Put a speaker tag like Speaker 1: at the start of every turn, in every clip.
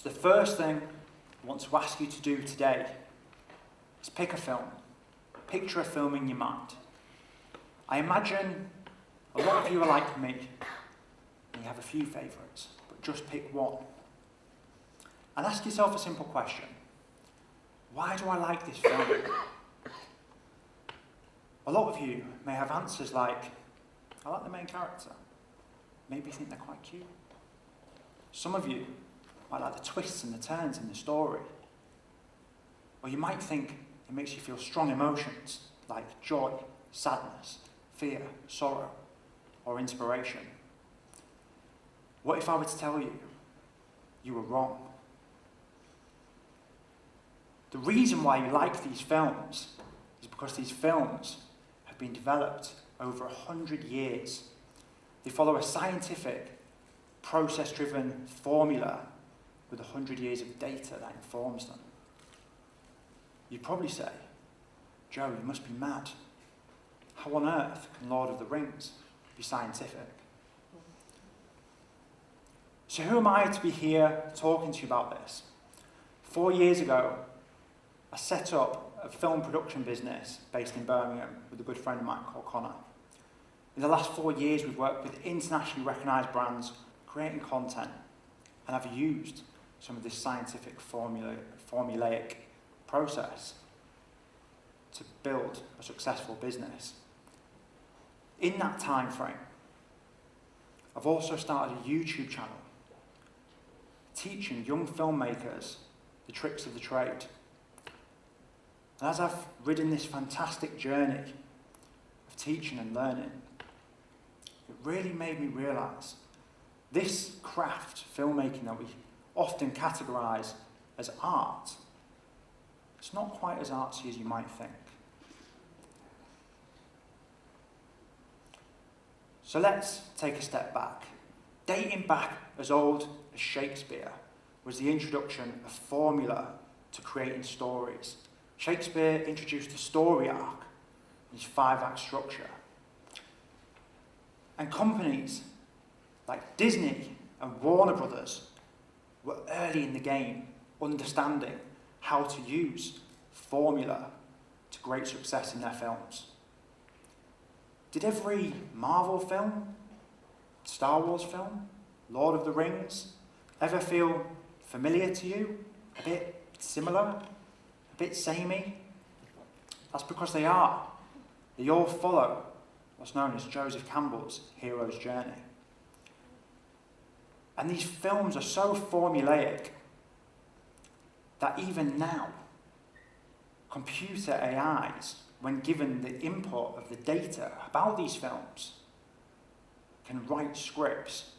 Speaker 1: So the first thing I want to ask you to do today is pick a film. Picture a film in your mind. I imagine a lot of you are like me, and you have a few favourites, but just pick one. And ask yourself a simple question. Why do I like this film? A lot of you may have answers like, I like the main character. Maybe you think they're quite cute. Some of you might like the twists and the turns in the story. Or you might think it makes you feel strong emotions like joy, sadness, fear, sorrow, or inspiration. What if I were to tell you you were wrong? The reason why you like these films is because these films have been developed over 100 years. They follow a scientific, process-driven formula with 100 years of data that informs them. You'd probably say, Joe, you must be mad. How on earth can Lord of the Rings be scientific? So who am I to be here talking to you about this? 4 years ago, I set up a film production business based in Birmingham with a good friend of mine called Connor. In the last 4 years, we've worked with internationally recognised brands creating content, and I've used some of this scientific formulaic process to build a successful business. In that time frame, I've also started a YouTube channel teaching young filmmakers the tricks of the trade. And as I've ridden this fantastic journey of teaching and learning, it really made me realise this craft, filmmaking, that we often categorise as art, it's not quite as artsy as you might think. So let's take a step back. Dating back as old as Shakespeare was the introduction of formula to creating stories. Shakespeare introduced a story arc in his 5-act structure. And companies like Disney and Warner Brothers were early in the game, understanding how to use formula to great success in their films. Did every Marvel film, Star Wars film, Lord of the Rings ever feel familiar to you? A bit similar? A bit samey? That's because they are. They all follow what's known as Joseph Campbell's hero's journey. And these films are so formulaic that even now, computer AIs, when given the input of the data about these films, can write scripts.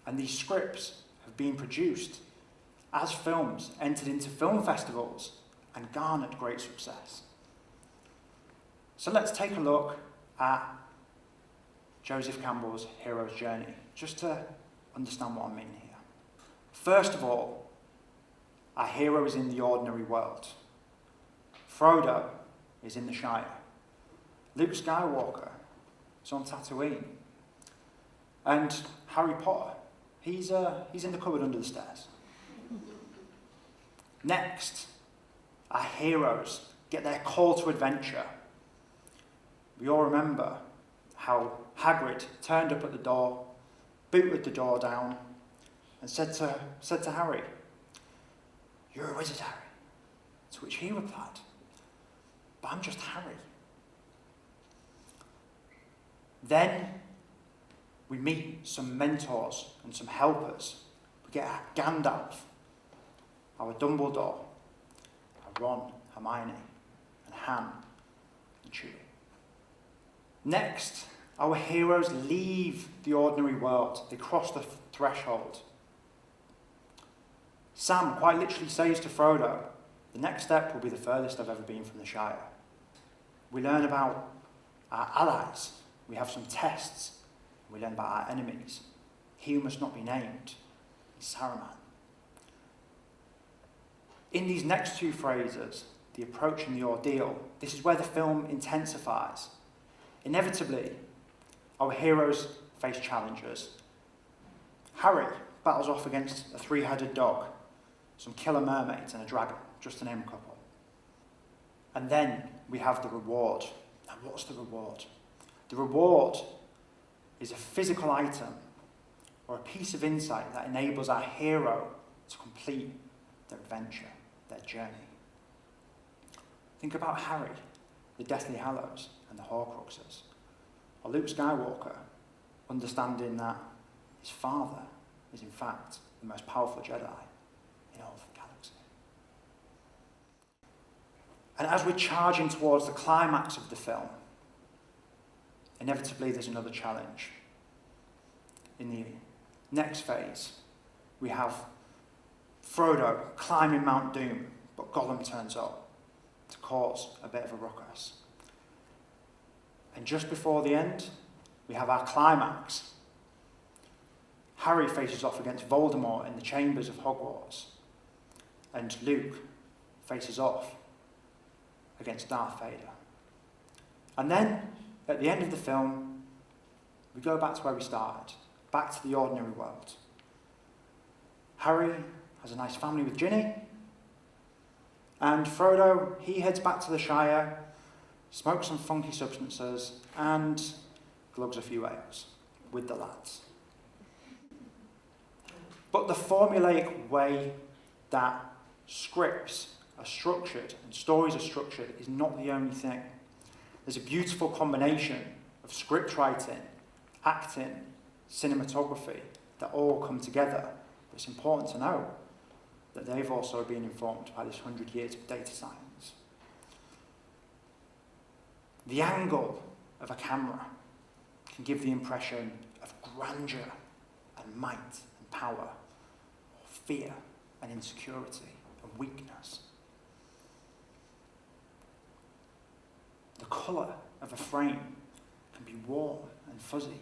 Speaker 1: And these scripts have been produced as films entered into film festivals and garnered great success. So let's take a look at Joseph Campbell's hero's journey, just to understand what I mean here. First of all, our hero is in the ordinary world. Frodo is in the Shire. Luke Skywalker is on Tatooine. And Harry Potter, he's in the cupboard under the stairs. Next, our heroes get their call to adventure. We all remember how Hagrid turned up at the door, booted the door down, and said to Harry, "You're a wizard, Harry." To which he replied, "But I'm just Harry." Then we meet some mentors and some helpers. We get our Gandalf, our Dumbledore, our Ron, Hermione, and Han, and Chewie. Next, our heroes leave the ordinary world. They cross the threshold. Sam quite literally says to Frodo, "The next step will be the furthest I've ever been from the Shire." We learn about our allies. We have some tests. We learn about our enemies. He who must not be named is Saruman. In these next two phrases, the approach and the ordeal, this is where the film intensifies. Inevitably, our heroes face challenges. Harry battles off against a 3-headed dog some killer mermaids and a dragon, just to name a couple. And then we have the reward. Now what's the reward? The reward is a physical item or a piece of insight that enables our hero to complete their adventure, their journey. Think about Harry, the Deathly Hallows and the Horcruxes, or Luke Skywalker, understanding that his father is in fact the most powerful Jedi in all of the galaxy. And as we're charging towards the climax of the film, inevitably there's another challenge. In the next phase, we have Frodo climbing Mount Doom, but Gollum turns up to cause a bit of a ruckus. And just before the end, we have our climax. Harry faces off against Voldemort in the chambers of Hogwarts, and Luke faces off against Darth Vader. And then, at the end of the film, we go back to where we started, back to the ordinary world. Harry has a nice family with Ginny, and Frodo, he heads back to the Shire, smokes some funky substances, and glugs a few ales with the lads. But the formulaic way that scripts are structured and stories are structured is not the only thing. There's a beautiful combination of script writing, acting, cinematography that all come together. But it's important to know that they've also been informed by this 100 years of data science. The angle of a camera can give the impression of grandeur and might and power, or fear and insecurity and weakness. The colour of a frame can be warm and fuzzy,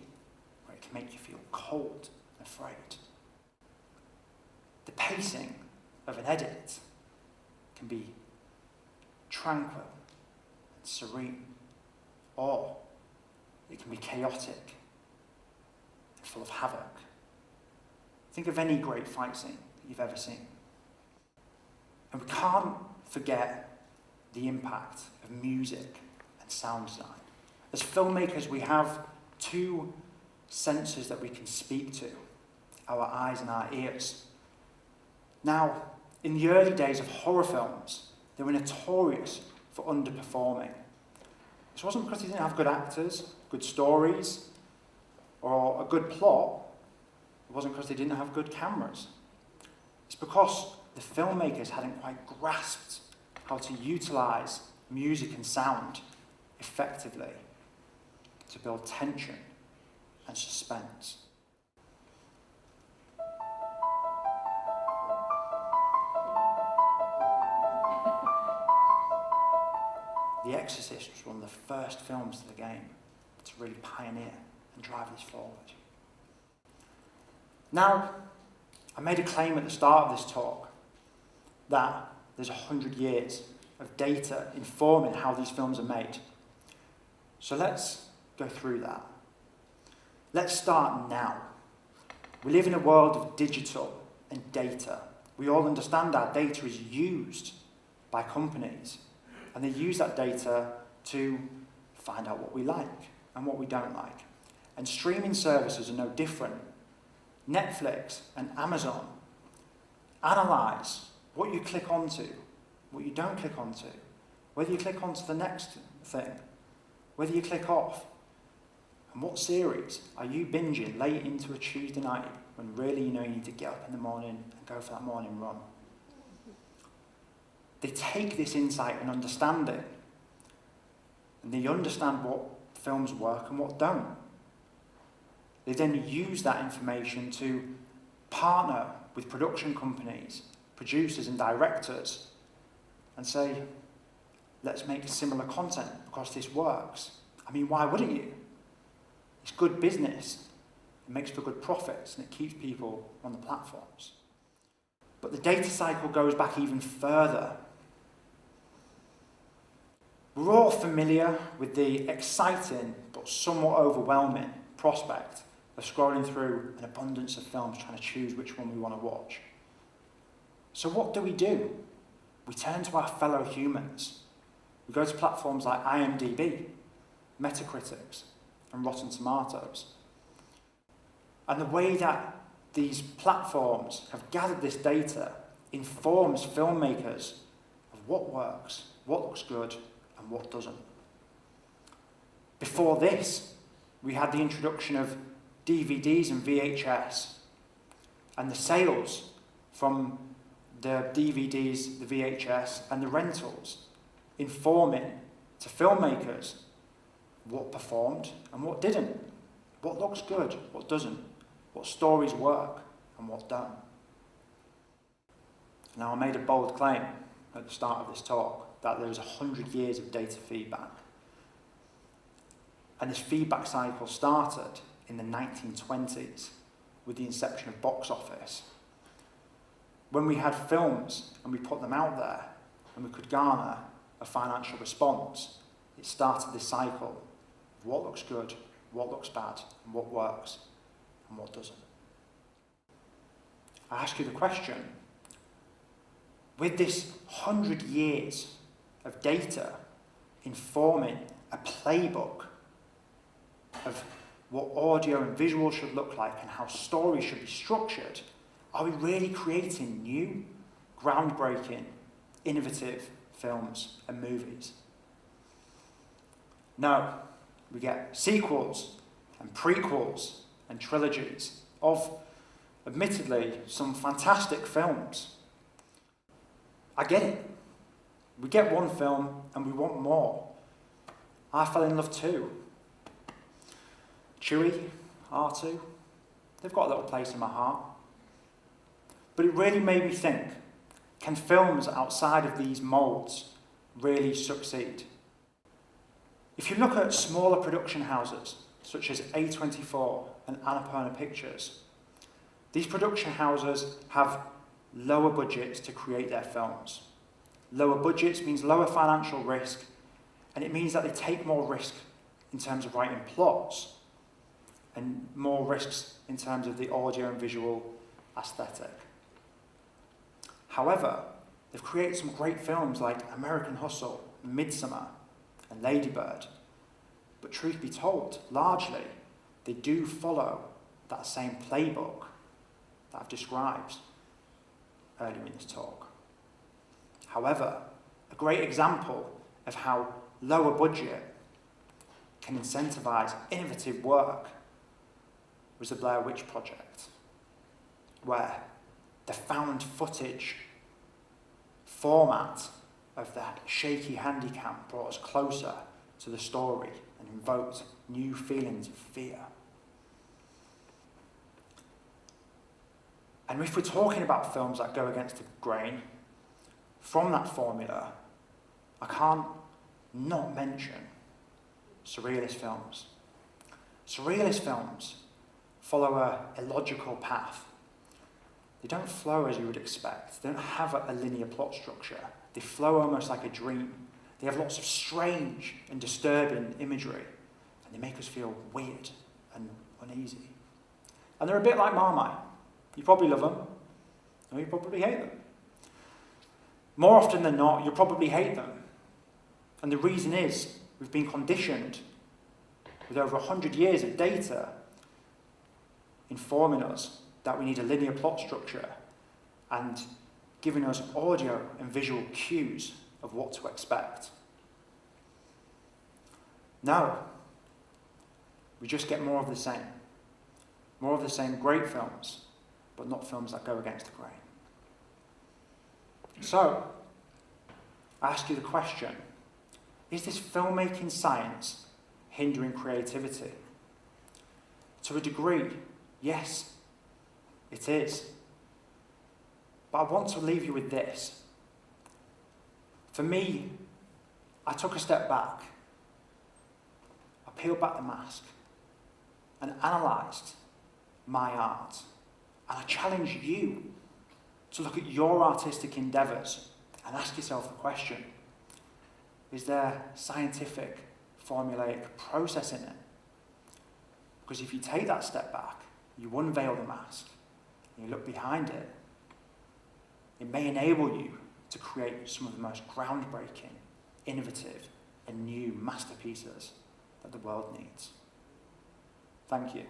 Speaker 1: where it can make you feel cold and afraid. The pacing of an edit can be tranquil and serene, or it can be chaotic and full of havoc. Think of any great fight scene that you've ever seen. And we can't forget the impact of music and sound design. As filmmakers, we have two senses that we can speak to, our eyes and our ears. Now, in the early days of horror films, they were notorious for underperforming. This wasn't because they didn't have good actors, good stories, or a good plot. It wasn't because they didn't have good cameras. It's because the filmmakers hadn't quite grasped how to utilize music and sound effectively to build tension and suspense. The Exorcist was one of the first films of the game to really pioneer and drive this forward. Now, I made a claim at the start of this talk that there's 100 years of data informing how these films are made. So let's go through that. Let's start now. We live in a world of digital and data. We all understand our data is used by companies, and they use that data to find out what we like and what we don't like. And streaming services are no different. Netflix and Amazon analyse what you click onto, what you don't click onto, whether you click onto the next thing, whether you click off, and what series are you binging late into a Tuesday night when really you know you need to get up in the morning and go for that morning run. They take this insight and understanding, and they understand what films work and what don't. They then use that information to partner with production companies, producers and directors, and say, let's make similar content because this works. I mean, why wouldn't you? It's good business. It makes for good profits and it keeps people on the platforms. But the data cycle goes back even further. We're all familiar with the exciting but somewhat overwhelming prospect of scrolling through an abundance of films trying to choose which one we want to watch. So what do? We turn to our fellow humans. We go to platforms like IMDb, Metacritic, and Rotten Tomatoes. And the way that these platforms have gathered this data informs filmmakers of what works, what looks good, and what doesn't. Before this, we had the introduction of DVDs and VHS, and the sales from the DVDs, the VHS, and the rentals informing to filmmakers what performed and what didn't, what looks good, what doesn't, what stories work and what don't. Now, I made a bold claim at the start of this talk that there was 100 years of data feedback. And this feedback cycle started in the 1920s with the inception of box office. When we had films and we put them out there and we could garner a financial response, it started this cycle of what looks good, what looks bad, and what works and what doesn't. I ask you the question, with this 100 years of data informing a playbook of what audio and visual should look like and how stories should be structured, are we really creating new, groundbreaking, innovative films and movies? No, we get sequels and prequels and trilogies of, admittedly, some fantastic films. I get it. We get one film and we want more. I fell in love too. Chewie, R2, they've got a little place in my heart. But it really made me think, can films outside of these moulds really succeed? If you look at smaller production houses, such as A24 and Annapurna Pictures, these production houses have lower budgets to create their films. Lower budgets means lower financial risk, and it means that they take more risk in terms of writing plots, and more risks in terms of the audio and visual aesthetic. However, they've created some great films like American Hustle, Midsummer, and Lady Bird. But truth be told, largely, they do follow that same playbook that I've described earlier in this talk. However, a great example of how lower budget can incentivize innovative work was the Blair Witch Project, where the found footage format of that shaky handycam brought us closer to the story and invoked new feelings of fear. And if we're talking about films that go against the grain, from that formula, I can't not mention surrealist films. Surrealist films follow a illogical path. They don't flow as you would expect. They don't have a linear plot structure. They flow almost like a dream. They have lots of strange and disturbing imagery, and they make us feel weird and uneasy. And they're a bit like Marmite. You probably love them, or you probably hate them. More often than not, you'll probably hate them. And the reason is, we've been conditioned with over 100 years of data informing us that we need a linear plot structure and giving us audio and visual cues of what to expect. No, we just get more of the same. More of the same great films, but not films that go against the grain. So, I ask you the question, is this filmmaking science hindering creativity? To a degree, yes, it is. But I want to leave you with this. For me, I took a step back. I peeled back the mask and analysed my art. And I challenge you to look at your artistic endeavours and ask yourself the question, is there scientific, formulaic process in it? Because if you take that step back, you unveil the mask, and you look behind it, It may enable you to create some of the most groundbreaking, innovative, and new masterpieces that the world needs. Thank you.